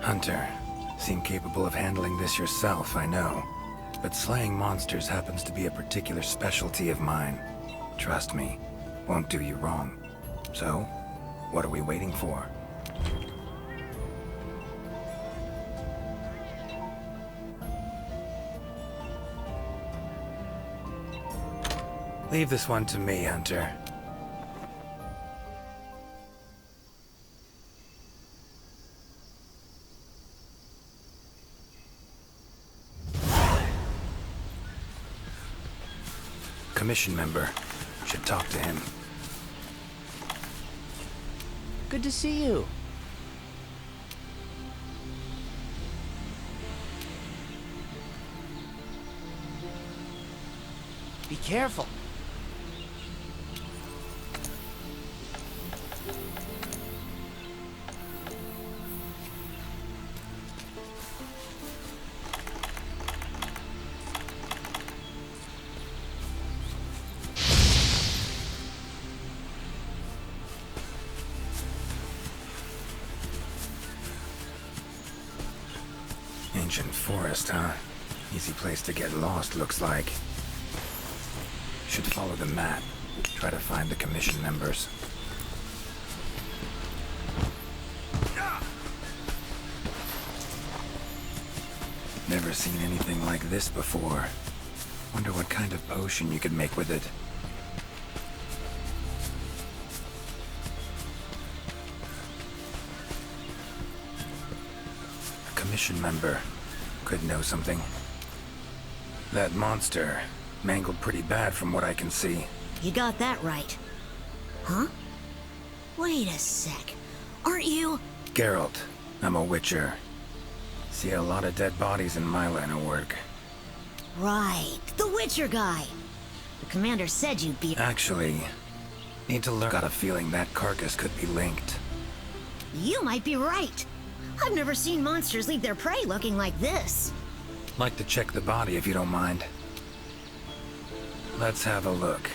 Hunter, seem capable of handling this yourself, I know. But slaying monsters happens to be a particular specialty of mine. Trust me, won't do you wrong. So, what are we waiting for? Leave this one to me, Hunter. Commission member. Should talk to him. Good to see you. Be careful. Ancient forest, huh? Easy place to get lost, looks like. Should follow the map. Try to find the commission members. Never seen anything like this before. Wonder what kind of potion you could make with it. A commission member. Could know something. That monster, mangled pretty bad from what I can see. You got that right. Huh? Wait a sec. Aren't you? Gerald, I'm a witcher. See a lot of dead bodies in my line of work. Right, the Witcher guy. The commander said you'd be... Actually, need to learn. Got a feeling that carcass could be linked. You might be right. I've never seen monsters leave their prey looking like this. Like to check the body if you don't mind. Let's have a look.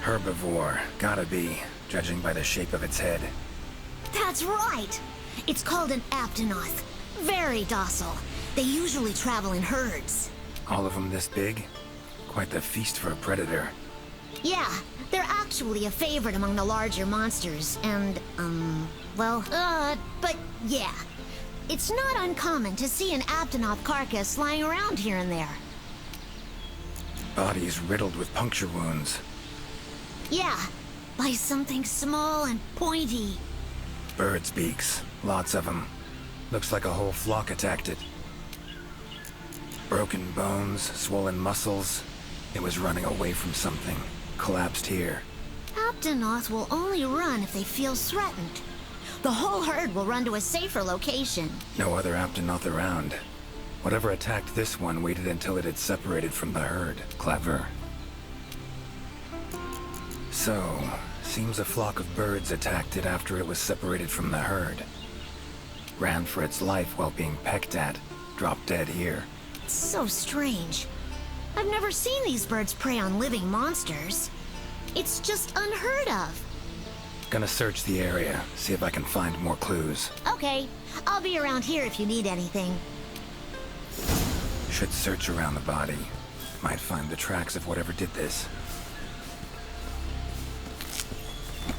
Herbivore, gotta be, judging by the shape of its head. That's right! It's called an aptonoth. Very docile. They usually travel in herds. All of them this big? Quite the feast for a predator. Yeah, they're actually a favorite among the larger monsters, and, but yeah. It's not uncommon to see an aptonoth carcass lying around here and there. Body's riddled with puncture wounds. Yeah, by something small and pointy. Birds' beaks, lots of them. Looks like a whole flock attacked it. Broken bones, swollen muscles. It was running away from something. Collapsed here. Aptonoth will only run if they feel threatened. The whole herd will run to a safer location. No other Aptonoth around. Whatever attacked this one waited until it had separated from the herd. Clever. So, seems a flock of birds attacked it after it was separated from the herd. Ran for its life while being pecked at. Dropped dead here. It's so strange. I've never seen these birds prey on living monsters. It's just unheard of. Gonna search the area, see if I can find more clues. Okay, I'll be around here if you need anything. Should search around the body. Might find the tracks of whatever did this.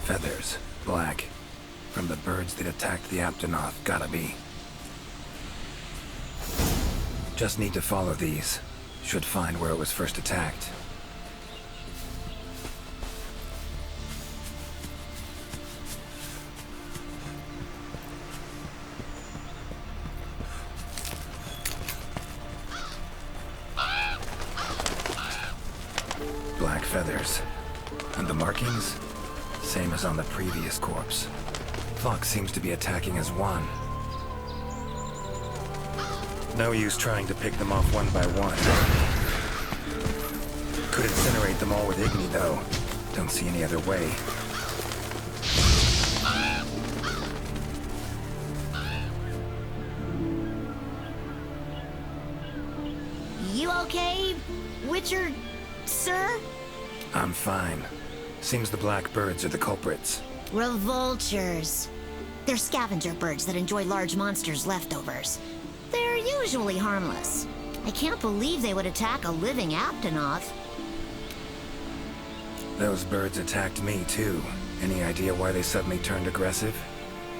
Feathers, black. From the birds that attacked the Aptonoth, gotta be. Just need to follow these. Should find where it was first attacked. Black feathers. And the markings? Same as on the previous corpse. Flock seems to be attacking as one. No use trying to pick them off one by one. Could incinerate them all with Igni, though. Don't see any other way. You okay, Witcher, sir? I'm fine. Seems the black birds are the culprits. Revoltures. They're scavenger birds that enjoy large monsters' leftovers. They're usually harmless. I can't believe they would attack a living Aptonoth. Those birds attacked me too. Any idea why they suddenly turned aggressive?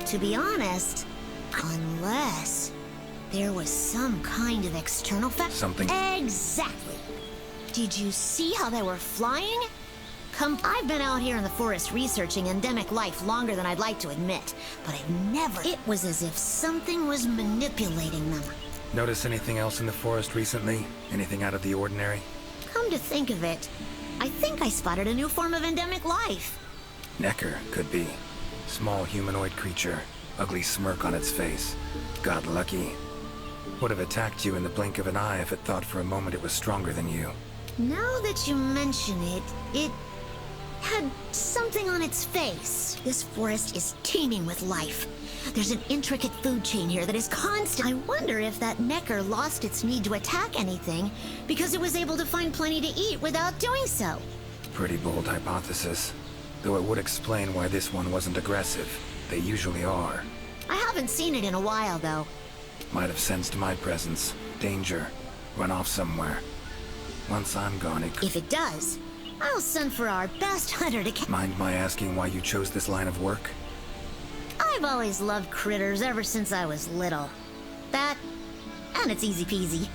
To be honest, unless there was some kind of external factor. Something. Exactly. Did you see how they were flying? I've been out here in the forest researching endemic life longer than I'd like to admit, but I've never. It was as if something was manipulating them. Notice anything else in the forest recently? Anything out of the ordinary? Come to think of it, I think I spotted a new form of endemic life. Necker, could be. Small humanoid creature. Ugly smirk on its face. Got lucky. Would have attacked you in the blink of an eye if it thought for a moment it was stronger than you. Now that you mention it, it had something on its face. This forest is teeming with life. There's an intricate food chain here that is constant. I wonder if that Necker lost its need to attack anything because it was able to find plenty to eat without doing so. Pretty bold hypothesis. Though it would explain why this one wasn't aggressive. They usually are. I haven't seen it in a while, though. Might have sensed my presence. Danger. Run off somewhere. Once I'm gone, it could... If it does, I'll send for our best hunter to Mind my asking why you chose this line of work? I've always loved critters ever since I was little. That, and it's easy peasy.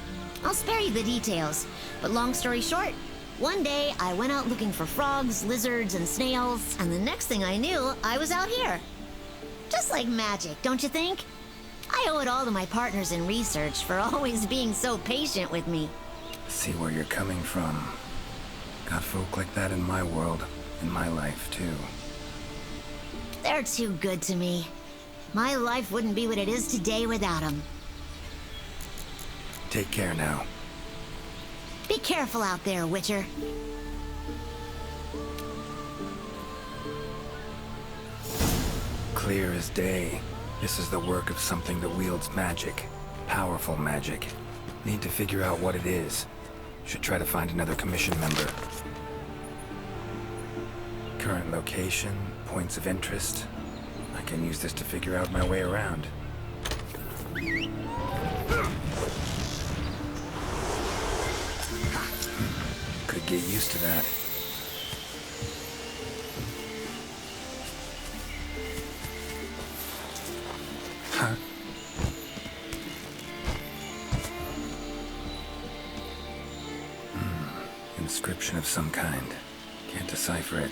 I'll spare you the details, but long story short, one day I went out looking for frogs, lizards, and snails, and the next thing I knew, I was out here. Just like magic, don't you think? I owe it all to my partners in research for always being so patient with me. See where you're coming from. Got folk like that in my world, in my life, too. They're too good to me. My life wouldn't be what it is today without them. Take care now. Be careful out there, Witcher. Clear as day. This is the work of something that wields magic. Powerful magic. Need to figure out what it is. Should try to find another commission member. Current location, points of interest. I can use this to figure out my way around. Could get used to that. Huh? Inscription of some kind. Can't decipher it.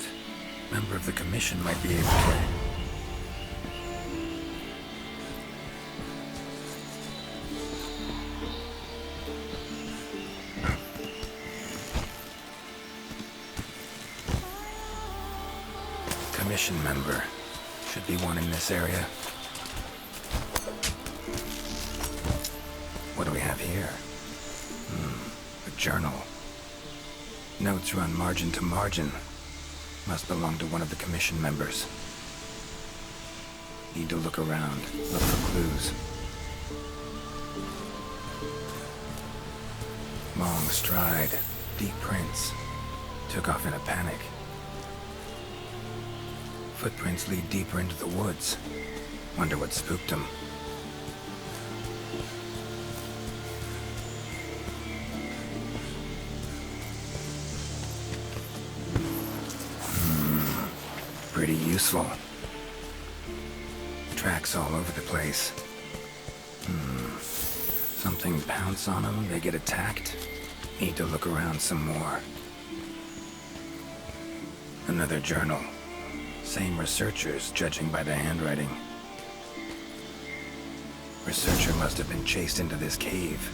Member of the commission might be able to... Commission member. Should be one in this area. What do we have here? A journal. Notes run margin to margin. Must belong to one of the commission members. Need to look around, look for clues. Long stride, deep prints. Took off in a panic. Footprints lead deeper into the woods. Wonder what spooked him. Pretty useful. Tracks all over the place. Something pounce on them, they get attacked. Need to look around some more. Another journal. Same researchers, judging by the handwriting. Researcher must have been chased into this cave.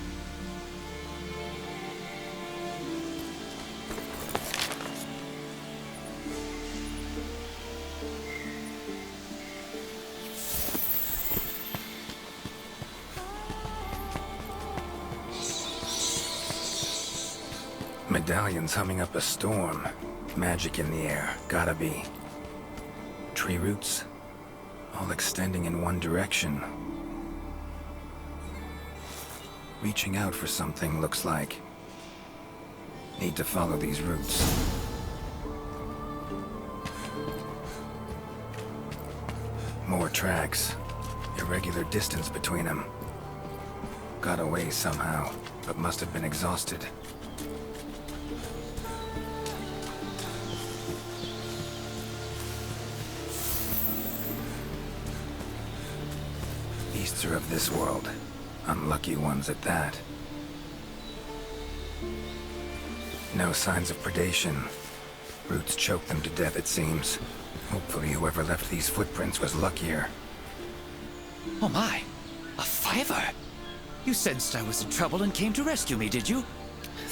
Medallions humming up a storm. Magic in the air, gotta be. Tree roots, all extending in one direction. Reaching out for something, looks like. Need to follow these roots. More tracks. irregular distance between them. Got away somehow, but must have been exhausted. Beasts are of this world. Unlucky ones at that. No signs of predation. Roots choked them to death, it seems. Hopefully whoever left these footprints was luckier. Oh my, a fiver! You sensed I was in trouble and came to rescue me, did you?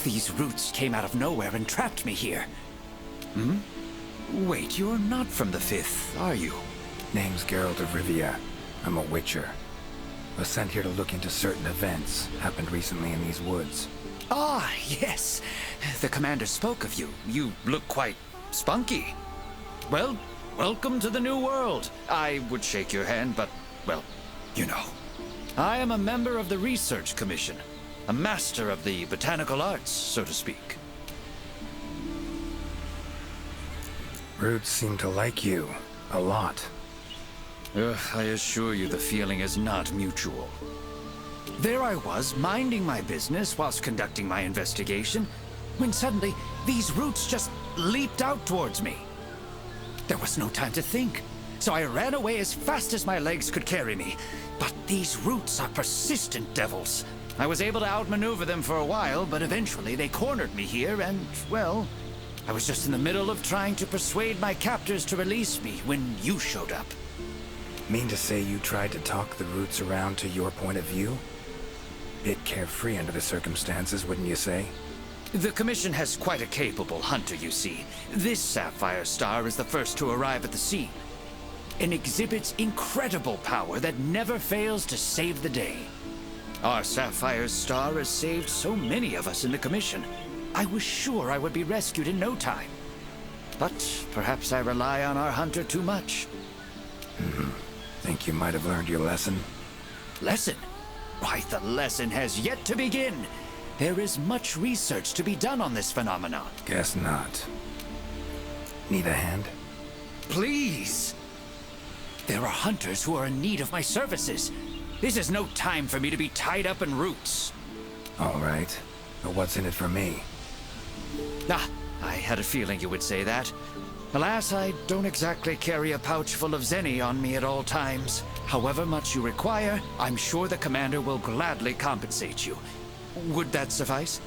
These roots came out of nowhere and trapped me here. Hmm? Wait, you're not from the Fifth, are you? Name's Gerald of Rivia. I'm a Witcher. Was sent here to look into certain events happened recently in these woods. Ah, yes. The commander spoke of you. You look quite spunky. Well, welcome to the new world. I would shake your hand, but, well, you know. I am a member of the Research Commission. A master of the botanical arts, so to speak. Roots seem to like you. A lot. I assure you the feeling is not mutual. There I was, minding my business whilst conducting my investigation, when suddenly these roots just leaped out towards me. There was no time to think, so I ran away as fast as my legs could carry me. But these roots are persistent devils. I was able to outmaneuver them for a while, but eventually they cornered me here and, well, I was just in the middle of trying to persuade my captors to release me when you showed up. Mean to say you tried to talk the roots around to your point of view? Bit carefree under the circumstances, wouldn't you say? The Commission has quite a capable hunter, you see. This sapphire star is the first to arrive at the scene, and exhibits incredible power that never fails to save the day. Our sapphire star has saved so many of us in the Commission. I was sure I would be rescued in no time. But perhaps I rely on our hunter too much. Think you might have learned your lesson? Lesson? Why, the lesson has yet to begin. There is much research to be done on this phenomenon. Guess not. Need a hand? Please! There are hunters who are in need of my services. This is no time for me to be tied up in roots. All right. But what's in it for me? Ah, I had a feeling you would say that. Alas, I don't exactly carry a pouch full of zenny on me at all times. However much you require, I'm sure the commander will gladly compensate you. Would that suffice?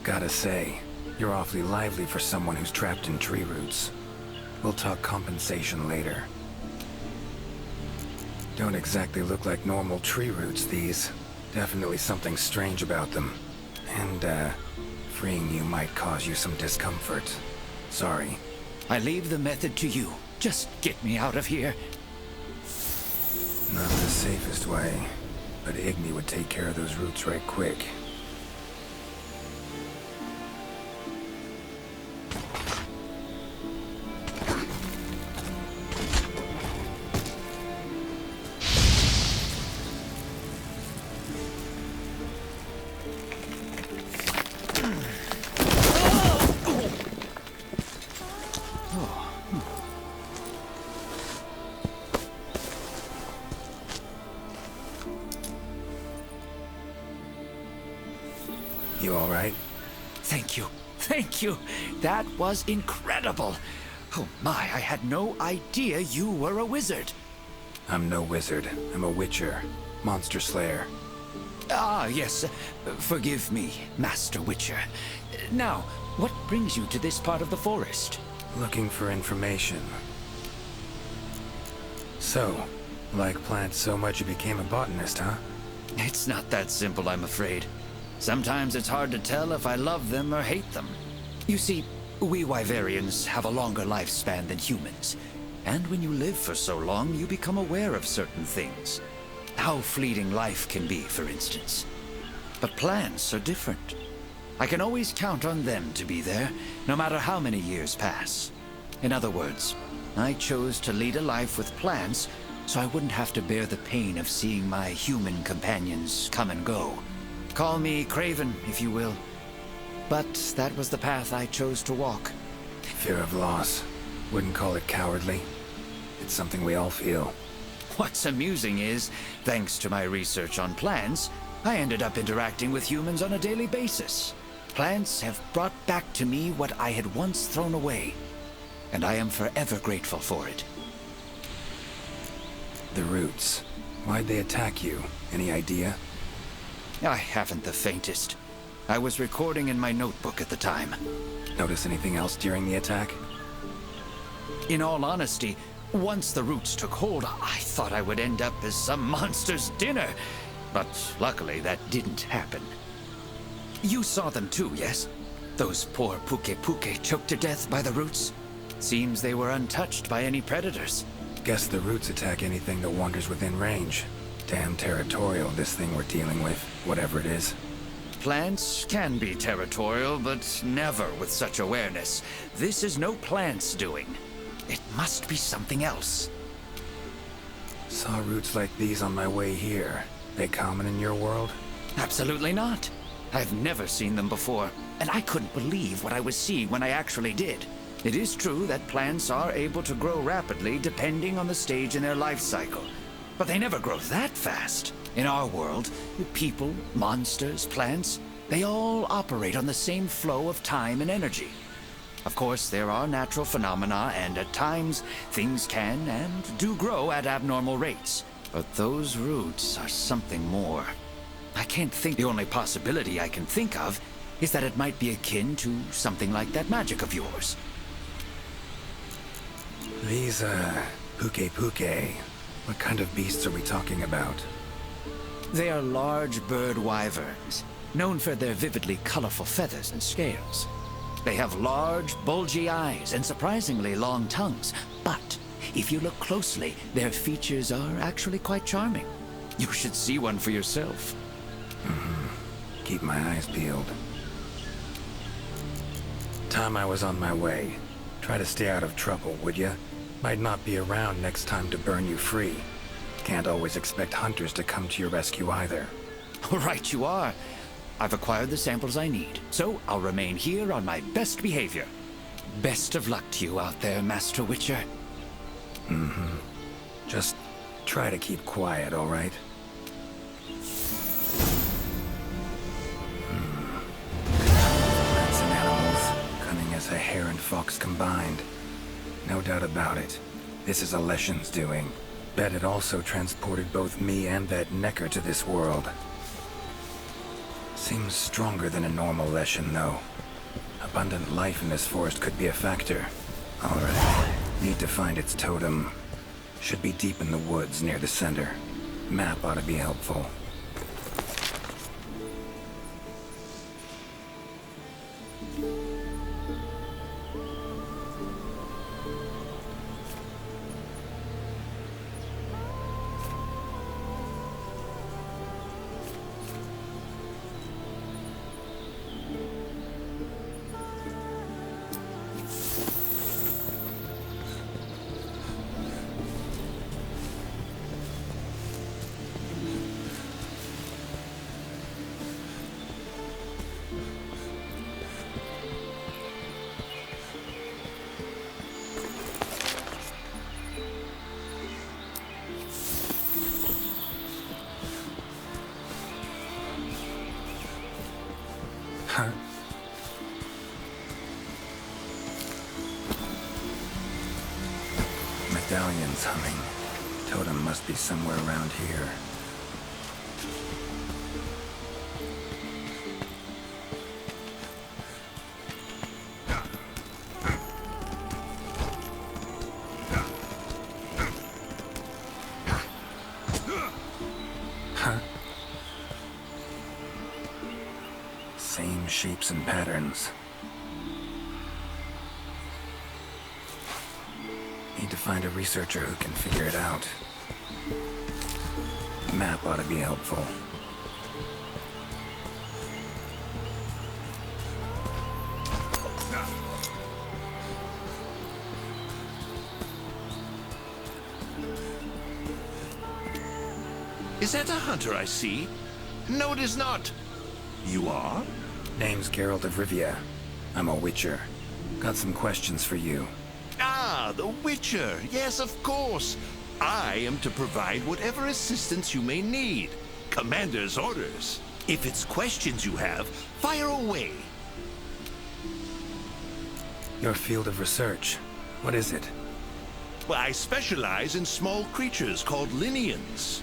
Gotta say, you're awfully lively for someone who's trapped in tree roots. We'll talk compensation later. Don't exactly look like normal tree roots, these. Definitely something strange about them. And, freeing you might cause you some discomfort. Sorry. I leave the method to you. Just get me out of here. Not the safest way, but Igni would take care of those roots right quick. You all right? Thank you. Thank you. That was incredible. Oh my, I had no idea you were a wizard. I'm no wizard. I'm a witcher. Monster slayer. Ah, yes. Forgive me, Master Witcher. Now, what brings you to this part of the forest? Looking for information. So, like plants so much you became a botanist, huh? It's not that simple, I'm afraid. Sometimes it's hard to tell if I love them or hate them. You see, we Wyverians have a longer lifespan than humans. And when you live for so long, you become aware of certain things. How fleeting life can be, for instance. But plants are different. I can always count on them to be there, no matter how many years pass. In other words, I chose to lead a life with plants so I wouldn't have to bear the pain of seeing my human companions come and go. Call me craven, if you will. But that was the path I chose to walk. Fear of loss. Wouldn't call it cowardly. It's something we all feel. What's amusing is, thanks to my research on plants, I ended up interacting with humans on a daily basis. Plants have brought back to me what I had once thrown away, and I am forever grateful for it. The roots. Why'd they attack you? Any idea? I haven't the faintest. I was recording in my notebook at the time. Notice anything else during the attack? In all honesty, once the roots took hold, I thought I would end up as some monster's dinner. But luckily, that didn't happen. You saw them too, yes? Those poor Puke choked to death by the roots? Seems they were untouched by any predators. Guess the roots attack anything that wanders within range. Damn territorial, this thing we're dealing with, whatever it is. Plants can be territorial, but never with such awareness. This is no plant's doing. It must be something else. Saw roots like these on my way here. They common in your world? Absolutely not. I've never seen them before, and I couldn't believe what I was seeing when I actually did. It is true that plants are able to grow rapidly depending on the stage in their life cycle, but they never grow that fast. In our world, people, monsters, plants, they all operate on the same flow of time and energy. Of course, there are natural phenomena, and at times, things can and do grow at abnormal rates. But those roots are something more. I can't think. The only possibility I can think of is that it might be akin to something like that magic of yours. These, Puke. What kind of beasts are we talking about? They are large bird wyverns, known for their vividly colorful feathers and scales. They have large, bulgy eyes and surprisingly long tongues, but if you look closely, their features are actually quite charming. You should see one for yourself. Keep my eyes peeled. Time I was on my way. Try to stay out of trouble, would ya? Might not be around next time to burn you free. Can't always expect hunters to come to your rescue either. Right you are. I've acquired the samples I need, so I'll remain here on my best behavior. Best of luck to you out there, Master Witcher. Just try to keep quiet, all right? Plants and animals, cunning as a hare and fox combined. No doubt about it. This is Alession's doing. Bet it also transported both me and that Necker to this world. Seems stronger than a normal Leshen, though. Abundant life in this forest could be a factor. Alright. Need to find its totem. Should be deep in the woods near the center. Map ought to be helpful. Huh? Medallion's humming. Totem must be somewhere around here. Huh? Same shapes and patterns. Need to find a researcher who can figure it out. Map ought to be helpful. Is that a hunter I see? No, it is not. You are? Name's Gerald of Rivia. I'm a witcher. Got some questions for you. Ah, the Witcher. Yes, of course. I am to provide whatever assistance you may need. Commander's orders. If it's questions you have, fire away. Your field of research. What is it? Well, I specialize in small creatures called Linians.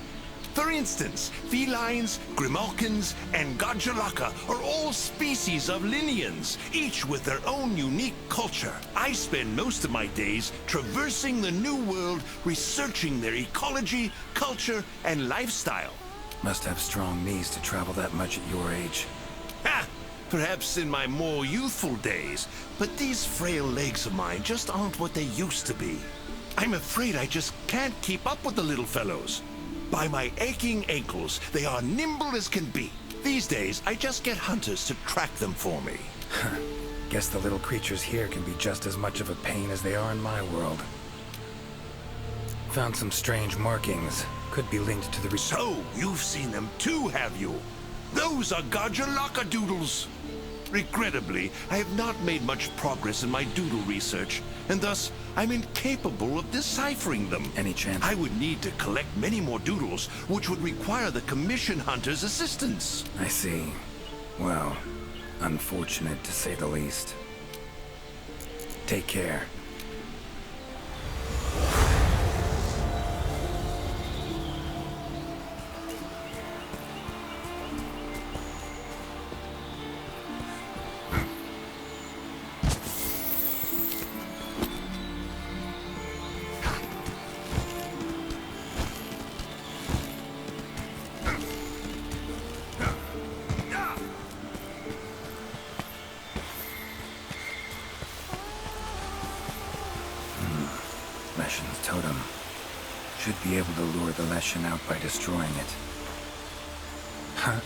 For instance, felines, grimalkins, and Godjalaka are all species of Linians, each with their own unique culture. I spend most of my days traversing the New World, researching their ecology, culture, and lifestyle. Must have strong knees to travel that much at your age. Ha! Perhaps in my more youthful days, but these frail legs of mine just aren't what they used to be. I'm afraid I just can't keep up with the little fellows. By my aching ankles, they are nimble as can be. These days, I just get hunters to track them for me. Guess the little creatures here can be just as much of a pain as they are in my world. Found some strange markings. Could be linked to the So, you've seen them too, have you? Those are Godjalaka doodles. Regrettably, I have not made much progress in my doodle research, and thus I'm incapable of deciphering them. Any chance? I would need to collect many more doodles, which would require the commission hunter's assistance. I see. Well, unfortunate to say the least. Take care. Leshen's totem. Should be able to lure the Leshen out by destroying it. Huh?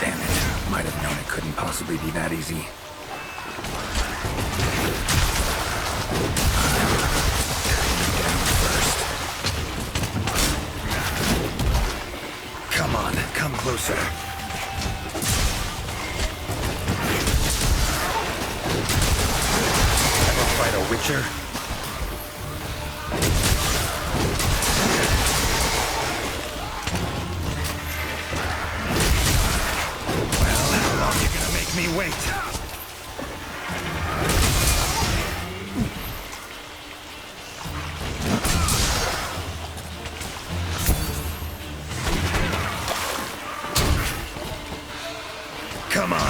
Damn it. Might have known it couldn't possibly be that easy. Come on, come closer. Ever fight a Witcher? Well, how long you gonna make me wait? Come on!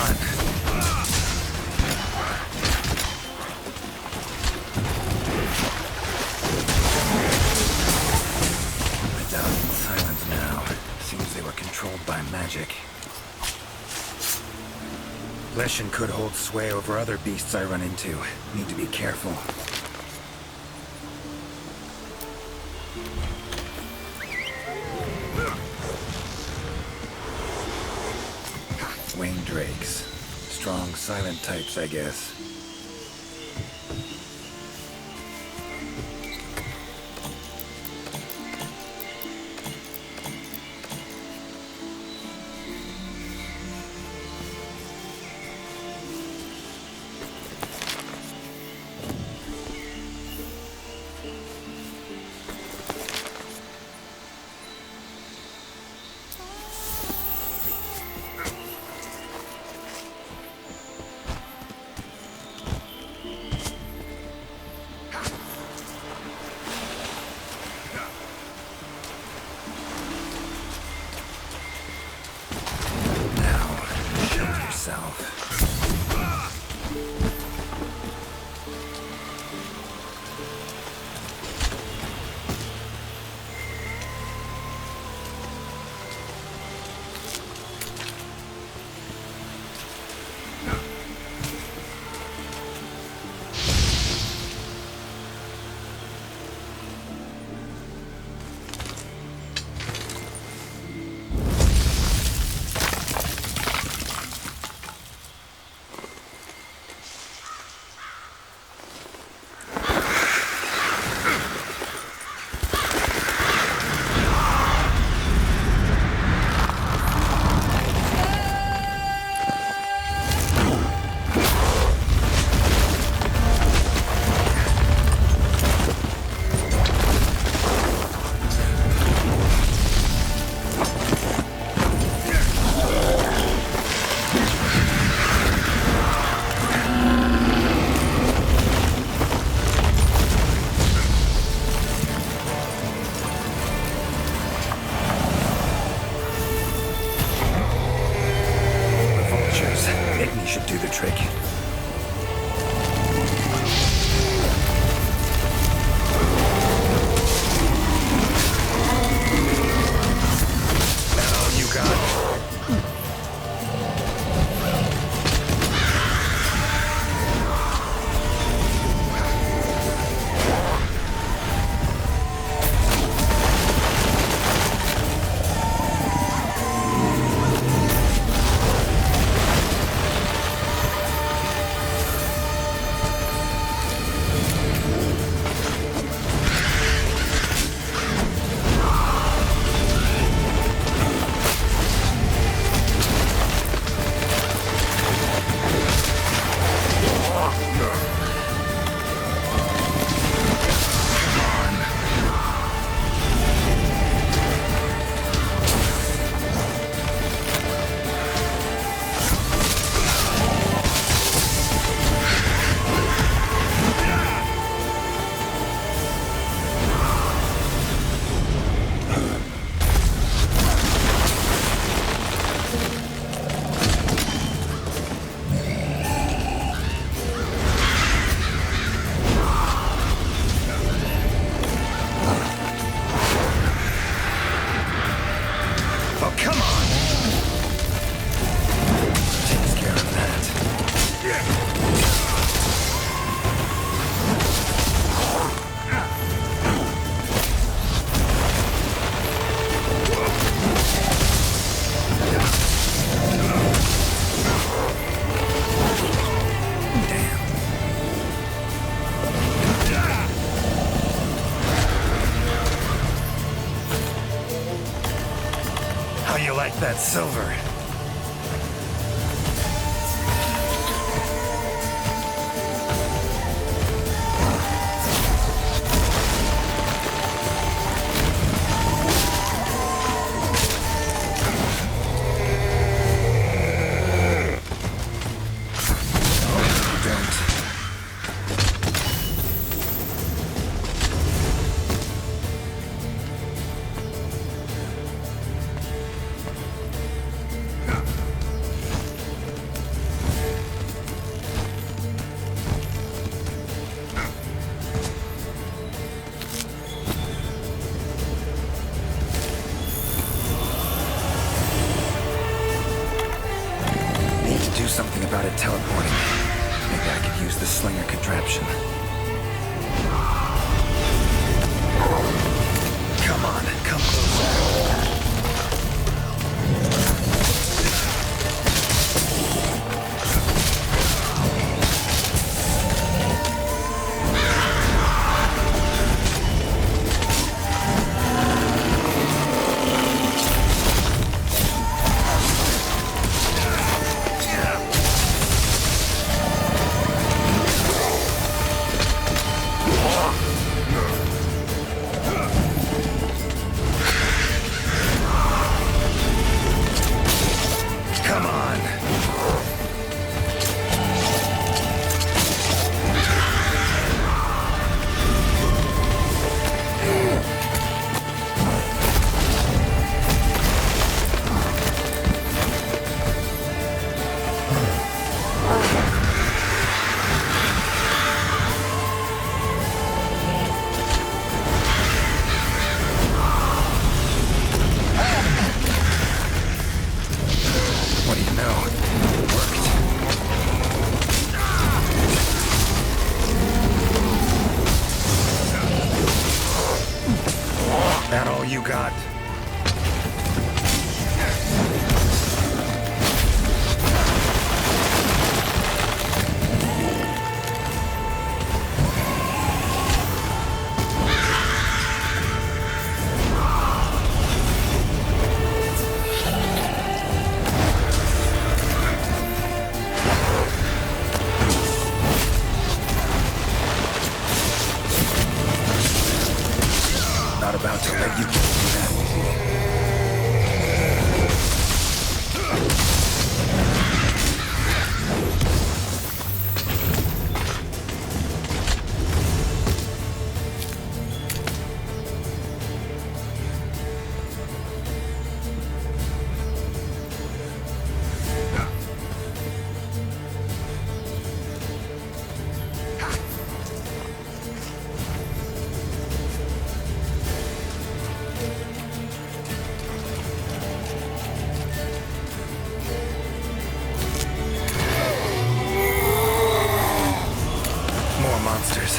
Medallion silent now. Seems they were controlled by magic. Leshen could hold sway over other beasts I run into. Need to be careful. Winged drakes. Strong, silent types, I guess. like that silver. Do something about it teleporting. Maybe I could use the slinger contraption. Come on, come closer. Come on. What do you know? It worked. That all you got? Not about to let you do that. More monsters.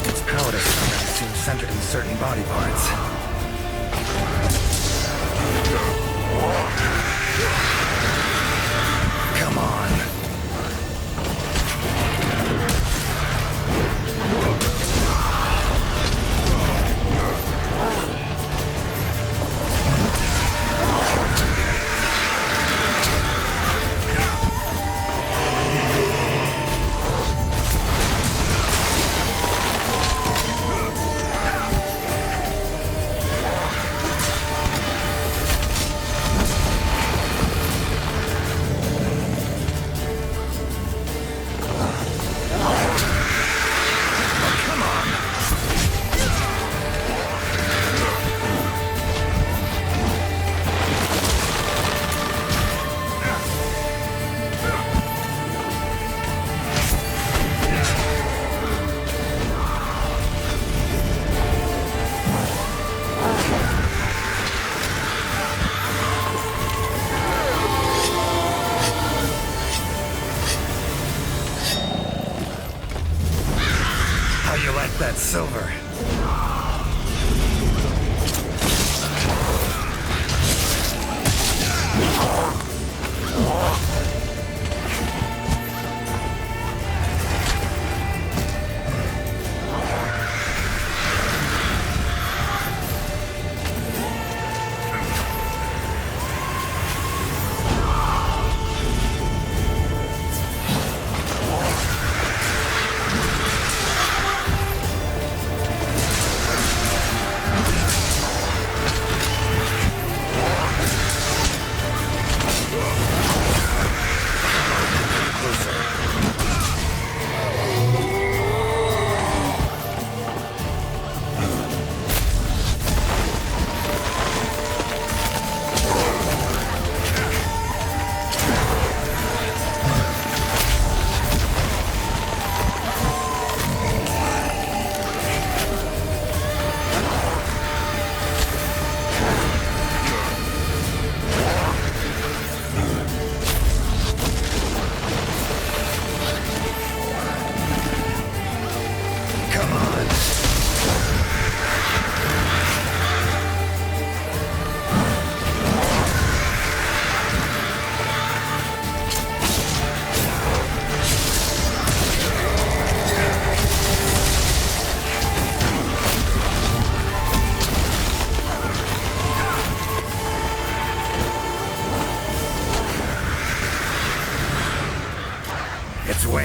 Its power to summon seems centered in certain body parts. Come on.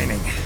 training.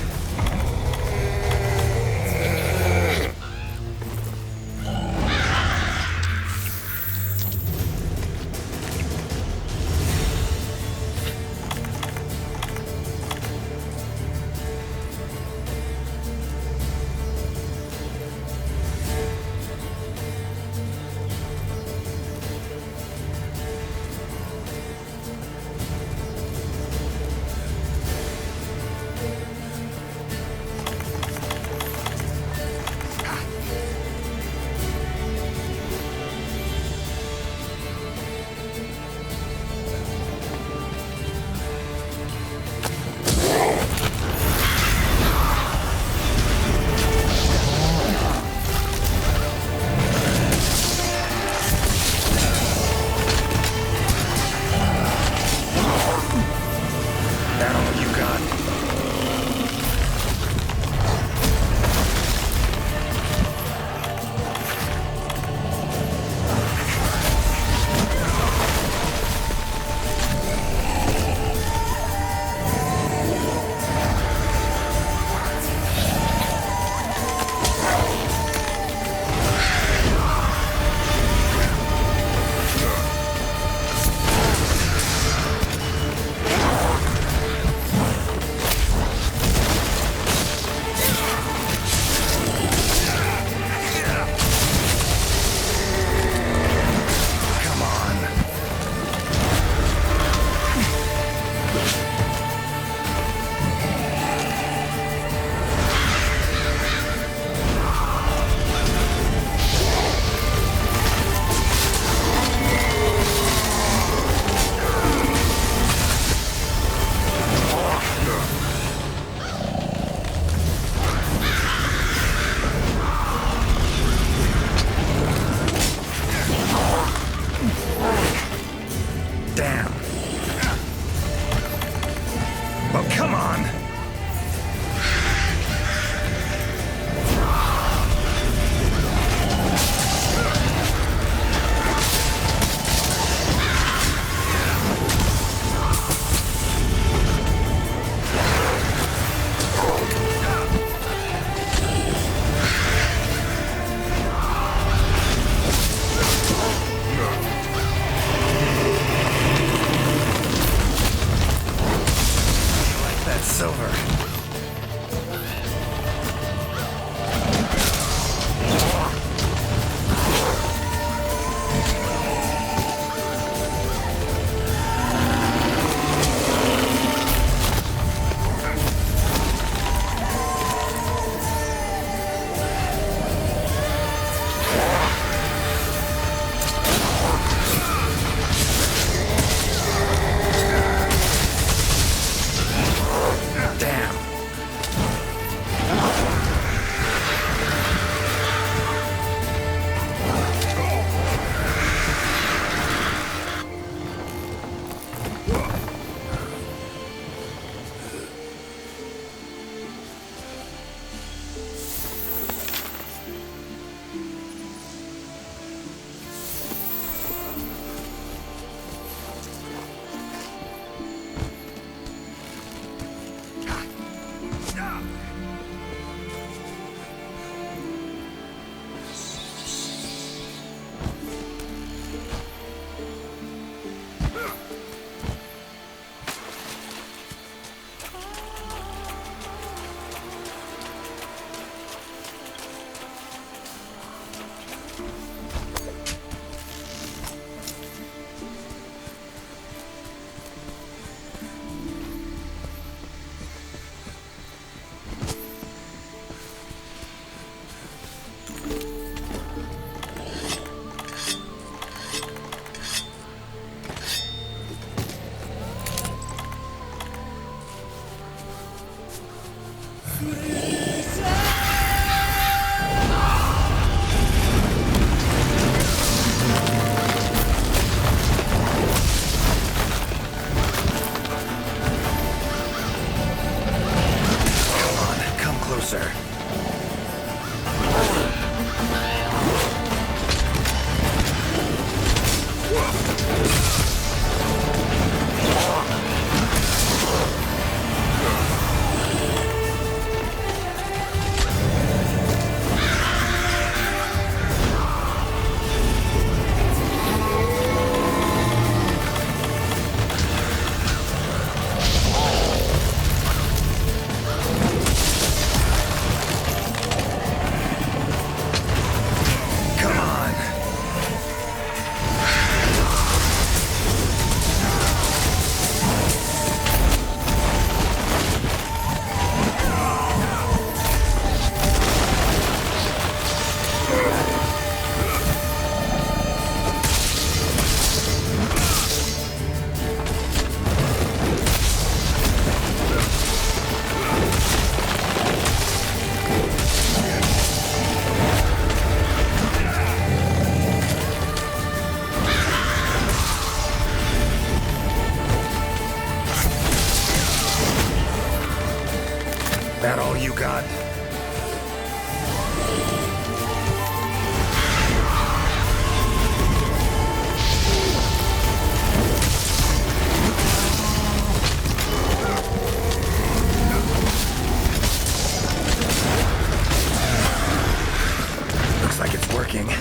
working. Their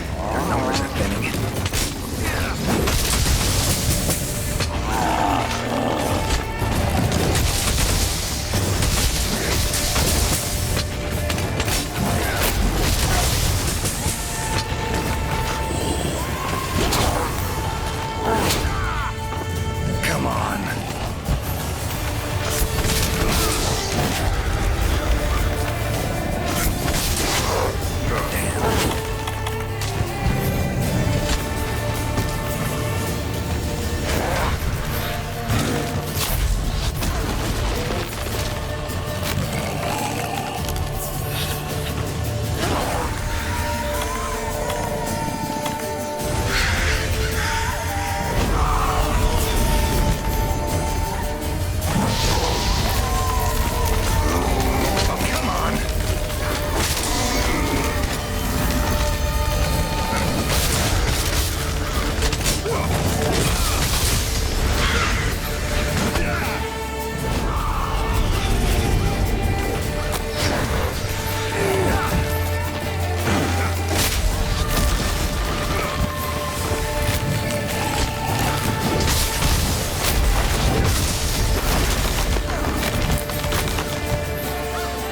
numbers are thinning. Come on.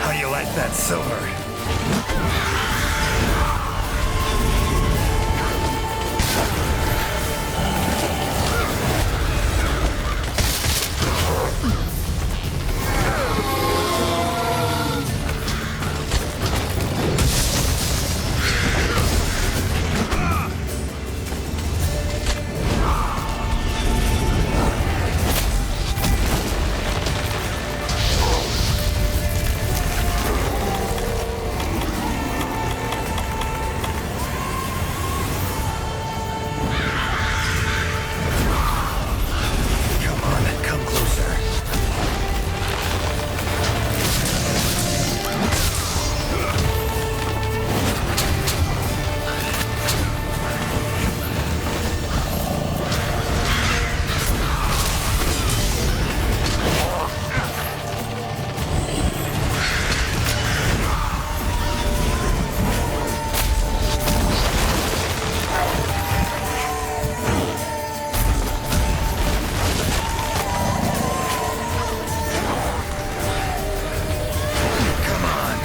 How you like that silver? Come on, come closer. Come on.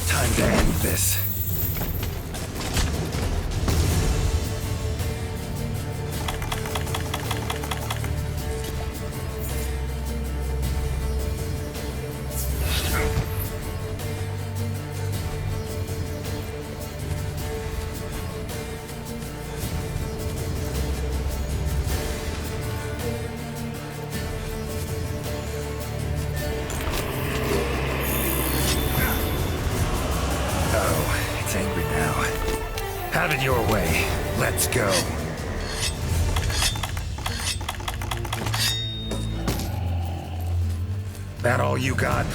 Time to end this. Oh, it's angry now. Have it your way. Let's go. That all you got?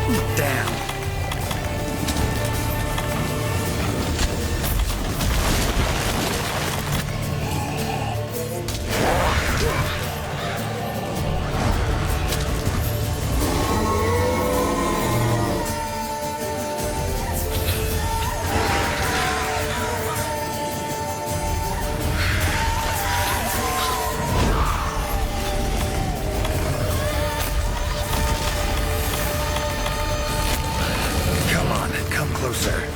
Damn. Come on, come closer.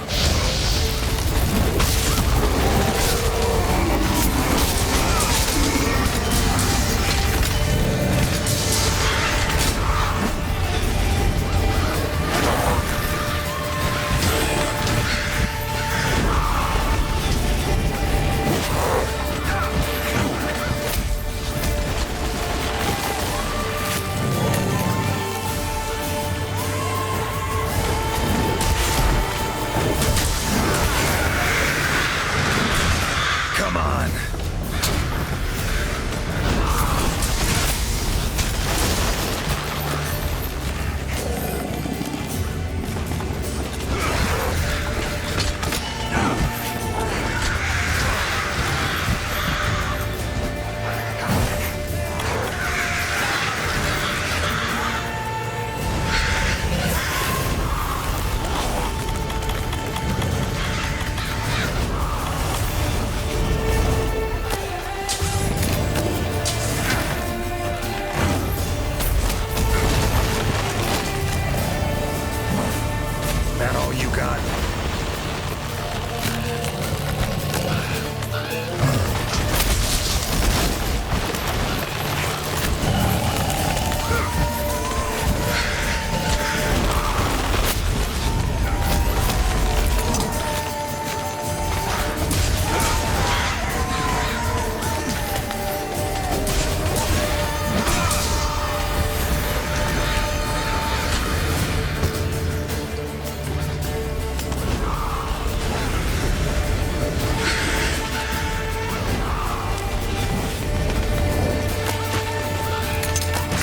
Come on. That all you got?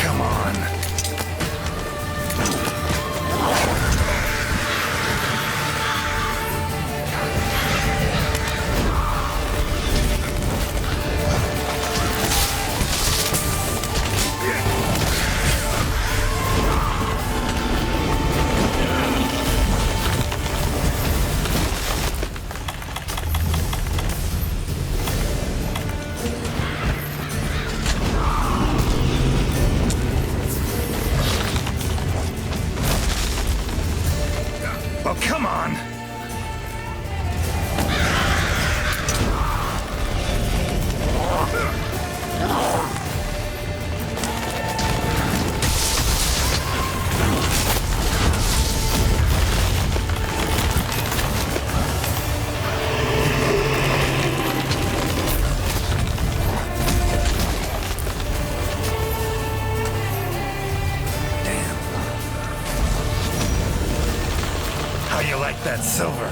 Come on. Oh, come on! Damn. How you like that silver?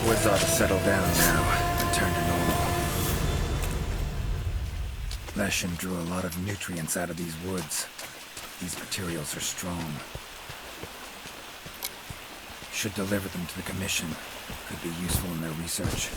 Woods ought to settle down now, return to normal. Leshen drew a lot of nutrients out of these woods. These materials are strong. Should deliver them to the Commission. Could be useful in their research.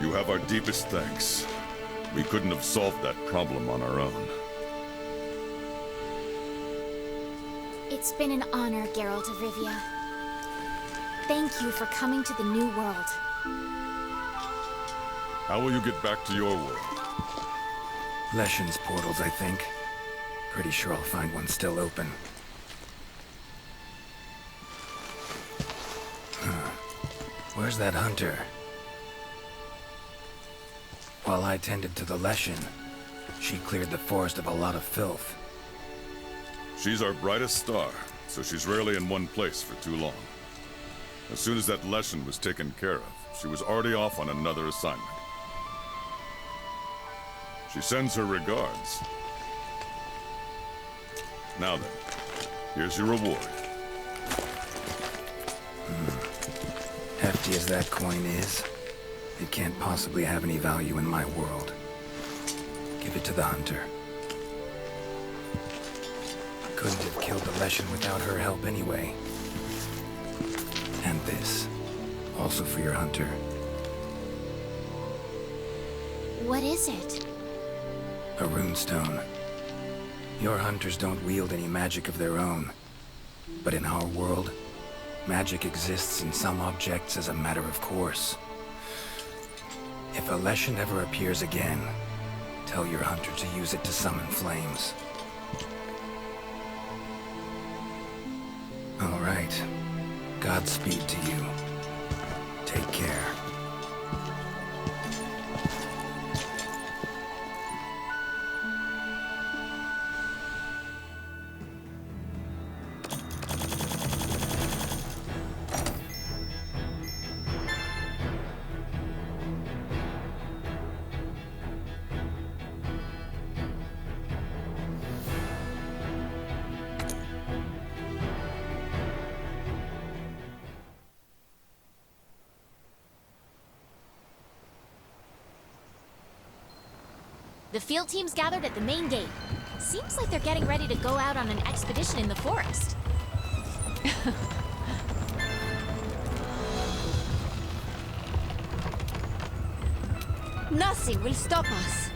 You have our deepest thanks. We couldn't have solved that problem on our own. It's been an honor, Gerald of Rivia. Thank you for coming to the New World. How will you get back to your world? Leshen's portals, I think. Pretty sure I'll find one still open. Where's that hunter? While I tended to the Leshen, she cleared the forest of a lot of filth. She's our brightest star, so she's rarely in one place for too long. As soon as that lesson was taken care of, she was already off on another assignment. She sends her regards. Now then, here's your reward. Hefty as that coin is, it can't possibly have any value in my world. Give it to the hunter. Couldn't have killed the Leshen without her help anyway. And this, also for your hunter. What is it? A runestone. Your hunters don't wield any magic of their own. But in our world, magic exists in some objects as a matter of course. If a Leshen ever appears again, tell your hunter to use it to summon flames. All right. Godspeed to you. Take care. The field team's gathered at the main gate. Seems like they're getting ready to go out on an expedition in the forest. Nothing will stop us.